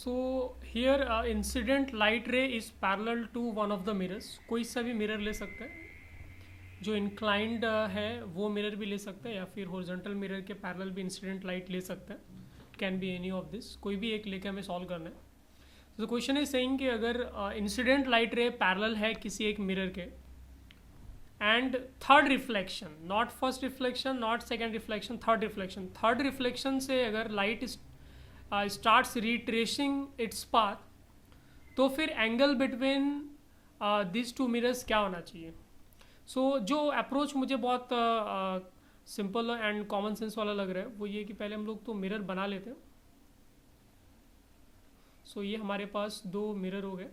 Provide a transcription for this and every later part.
So here incident light ray is parallel to one of the mirrors. कोई सा भी mirror ले सकता है. जो इंक्लाइंड है वो मिरर भी ले सकता है, या फिर हॉरिजॉन्टल मिरर के पैरेलल भी इंसिडेंट लाइट ले सकता है. Can be any of this. कोई भी एक लेके हमें सॉल्व करना है. तो क्वेश्चन इज सेइंग कि अगर इंसिडेंट लाइट रे पैरेलल है किसी एक मिरर के, and third reflection, not first reflection, not second reflection, third reflection से अगर light starts retracing its path, तो फिर angle between this two mirrors क्या होना चाहिए. सो जो अप्रोच मुझे बहुत सिंपल एंड कॉमन सेंस वाला लग रहा है वो ये कि पहले हम लोग तो मिरर बना लेते हैं. सो ये हमारे पास दो मिरर हो गए.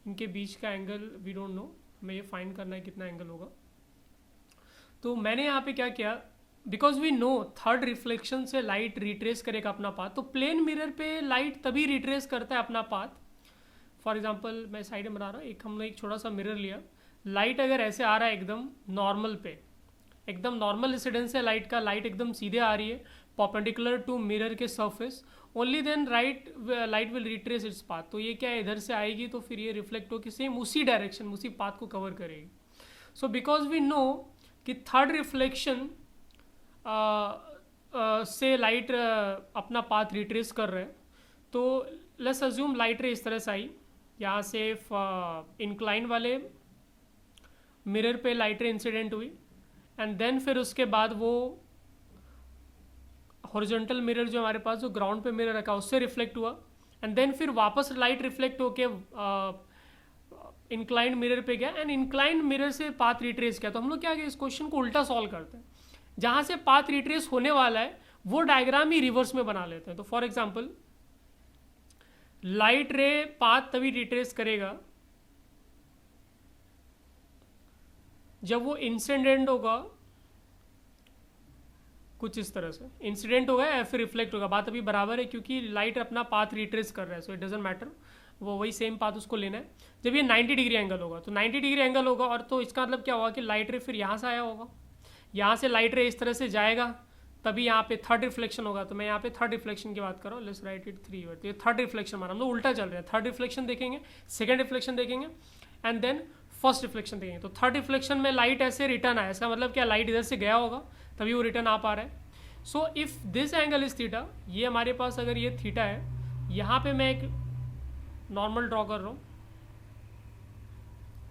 इनके बीच का एंगल वी डोंट नो, हमें ये फाइंड करना है कितना एंगल होगा. तो मैंने यहाँ पे क्या किया, because we know third reflection से लाइट रिट्रेस करेगा अपना पाथ, तो प्लेन मिरर पे लाइट तभी रिट्रेस करता है अपना पाथ. फॉर एग्जाम्पल मैं साइड में बना रहा हूँ, एक हमने एक छोटा सा मिरर लिया. लाइट अगर ऐसे आ रहा है एकदम नॉर्मल पे, एकदम नॉर्मल इंसिडेंस है लाइट का, लाइट एकदम सीधे आ रही है परपेंडिकुलर टू मिरर के surface, only then light will retrace its path. तो ये क्या है, इधर से आएगी तो फिर ये रिफ्लेक्ट होकर सेम उसी डायरेक्शन उसी पाथ को कवर करेगी. सो बिकॉज वी नो कि थर्ड रिफ्लेक्शन से लाइट अपना पाथ रिट्रेस कर रहे हैं, तो लेट्स अज्यूम लाइट रे इस तरह से आई, यहाँ से इंक्लाइन वाले मिरर पे लाइट रे इंसिडेंट हुई, एंड देन फिर उसके बाद वो हॉरिजॉन्टल मिरर जो हमारे पास जो ग्राउंड पे मिरर रखा उससे रिफ्लेक्ट हुआ, एंड देन फिर वापस लाइट रिफ्लेक्ट होके इंक्लाइंड मिरर पे गया, एंड इंक्लाइंड मिरर से पाथ रिट्रेस किया. तो हम लोग क्या किया, इस क्वेश्चन को उल्टा सॉल्व करते हैं. जहाँ से पाथ रिट्रेस होने वाला है वो डायग्राम ही रिवर्स में बना लेते हैं. तो फॉर एग्जाम्पल लाइट रे पाथ तभी रिट्रेस करेगा जब वो इंसिडेंट होगा कुछ इस तरह से, इंसिडेंट होगा या फिर रिफ्लेक्ट होगा, बात अभी बराबर है क्योंकि लाइट अपना पाथ रिट्रेस कर रहा है. सो इट डजेंट मैटर, वो वही सेम पाथ उसको लेना है. जब ये 90 डिग्री एंगल होगा, तो 90 डिग्री एंगल होगा, और तो इसका मतलब क्या होगा कि लाइट रे फिर यहाँ से आया होगा, यहाँ से लाइट रे इस तरह से जाएगा, तभी यहाँ पे थर्ड रिफ्लेक्शन होगा. तो मैं यहाँ पे थर्ड रिफ्लेक्शन की बात कर रहा हूँ. Let's write it 3 word. ये थर्ड रिफ्लेक्शन माना, हम लोग उल्टा चल रहे हैं. थर्ड रिफ्लेक्शन देखेंगे, सेकंड रिफ्लेक्शन देखेंगे, एंड देन फर्स्ट रिफ्लेक्शन देखेंगे. तो थर्ड रिफ्लेक्शन में लाइट ऐसे रिटर्न आया, इसका मतलब क्या, लाइट इधर से गया होगा तभी वो रिटर्न आ पा रहा है. So if this angle is theta, ये हमारे पास अगर ये थीटा है, यहाँ पे मैं एक नॉर्मल ड्रॉ कर रहा हूँ.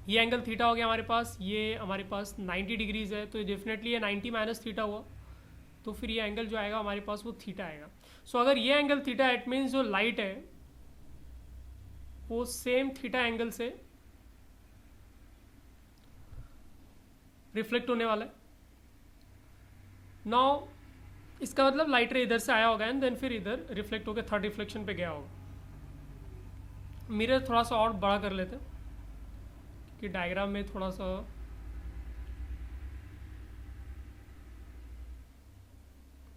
ये एंगल थीटा हो गया हमारे पास, ये हमारे पास 90 डिग्रीज है, तो डेफिनेटली ये 90 माइनस थीटा हुआ, तो फिर ये एंगल जो आएगा हमारे पास वो थीटा आएगा. सो अगर ये एंगल थीटा है, इट मीन्स जो लाइट है वो सेम थीटा एंगल से रिफ्लेक्ट होने वाला है. नाउ इसका मतलब लाइट रे इधर से आया होगा एंड देन फिर इधर रिफ्लेक्ट होकर थर्ड रिफ्लेक्शन पे गया होगा. मिरर थोड़ा सा और बड़ा कर लेते हैं कि डायग्राम में थोड़ा सा,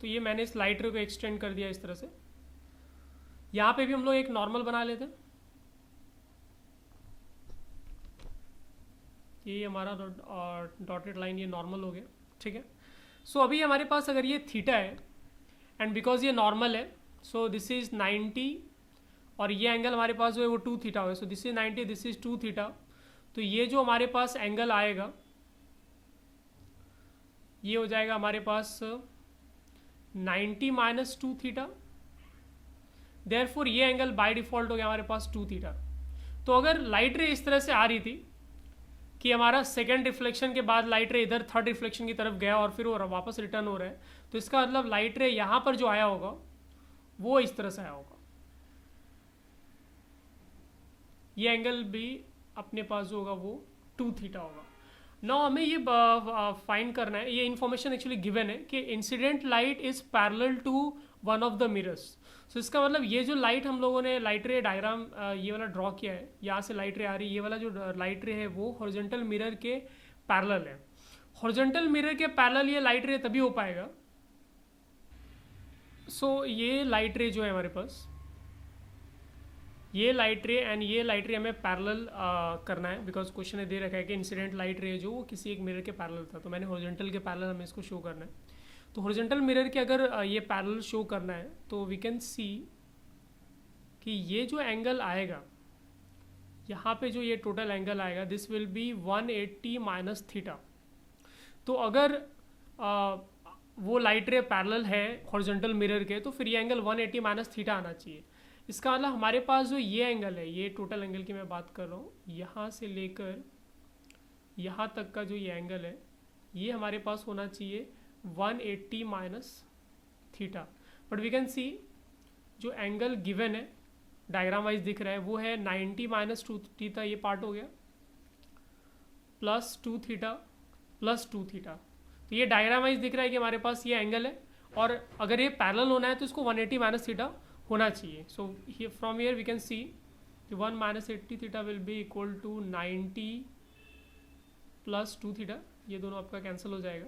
तो ये मैंने इस लाइट रे को एक्सटेंड कर दिया इस तरह से. यहाँ पे भी हम लोग एक नॉर्मल बना लेते हैं. ये हमारा डॉटेड लाइन ये नॉर्मल हो गया, ठीक है. सो अभी हमारे पास अगर ये थीटा है एंड बिकॉज ये नॉर्मल है, सो दिस इज 90, और ये एंगल हमारे पास जो है वो 2 थीटा हो, so this is 90, this is 2 theta. तो ये जो हमारे पास एंगल आएगा ये हो जाएगा हमारे पास 90 माइनस 2 थीटा. देयरफॉर ये एंगल बाय डिफॉल्ट हो गया हमारे पास 2 थीटा. तो अगर लाइट रे इस तरह से आ रही थी कि हमारा सेकेंड रिफ्लेक्शन के बाद लाइट रे इधर थर्ड रिफ्लेक्शन की तरफ गया और फिर वो वापस रिटर्न हो रहा है, तो इसका मतलब लाइट रे यहाँ पर जो आया होगा वो इस तरह से आया होगा. ये एंगल भी अपने पास जो होगा वो 2 थीटा होगा. नाउ हमें ये फाइंड करना है, ये इन्फॉर्मेशन एक्चुअली गिवन है कि incident light is parallel to one of the mirrors. So इसका मतलब ये जो लाइट हम लोगों ने लाइट रे डायग्राम ये वाला ड्रॉ किया है, यहाँ से लाइट रे आ रही है, ये वाला जो लाइट रे है वो हॉरिजॉन्टल मिरर के पैरेलल है. हॉरिजॉन्टल मिरर के पैरेलल ये लाइट रे तभी हो पाएगा. सो ये लाइट रे जो है हमारे पास, ये लाइट रे एंड ये लाइट रे हमें पैरेलल करना है, बिकॉज क्वेश्चन ने दे रखा है कि इंसिडेंट लाइट रे जो वो किसी एक मिरर के पैरेलल था, तो मैंने हॉरिजॉन्टल के पैरेलल हमें इसको शो करना है. तो हॉरिजॉन्टल मिरर के अगर ये पैरेलल शो करना है तो वी कैन सी कि ये जो एंगल आएगा यहाँ पे, जो ये टोटल एंगल आएगा, this will be 180 minus theta. तो अगर वो लाइट रे पैरेलल है हॉरिजॉन्टल मिरर के, तो फिर ये एंगल 180 माइनस थीटा आना चाहिए। इसका मतलब हमारे पास जो ये एंगल है, ये टोटल एंगल की मैं बात कर रहा हूँ, यहाँ से लेकर यहाँ तक का जो ये एंगल है, ये हमारे पास होना चाहिए 180 minus theta. But we can see जो एंगल गिवन है, डायग्राम वाइज दिख रहा है, वो है 90 माइनस 2 थीटा, ये पार्ट हो गया, प्लस 2 थीटा प्लस 2 थीटा। तो ये डायग्राम वाइज दिख रहा है कि हमारे पास ये एंगल है, और अगर ये पैरेलल होना है तो इसको 180 माइनस थीटा होना चाहिए। So from here we can see 1 minus 80 theta will be equal to 90 plus 2 theta, ये दोनों आपका कैंसिल हो जाएगा।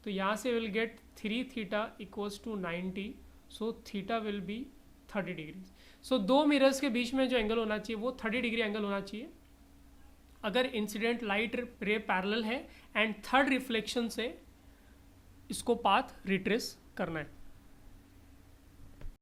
तो यहाँ से will get 3 theta equals to 90, so theta will be 30 degree. So दो मिरर्स के बीच में जो एंगल होना चाहिए वो 30 डिग्री एंगल होना चाहिए अगर इंसिडेंट लाइट रे पैरेलल है एंड थर्ड रिफ्लेक्शन से इसको पाथ रिट्रेस करना है।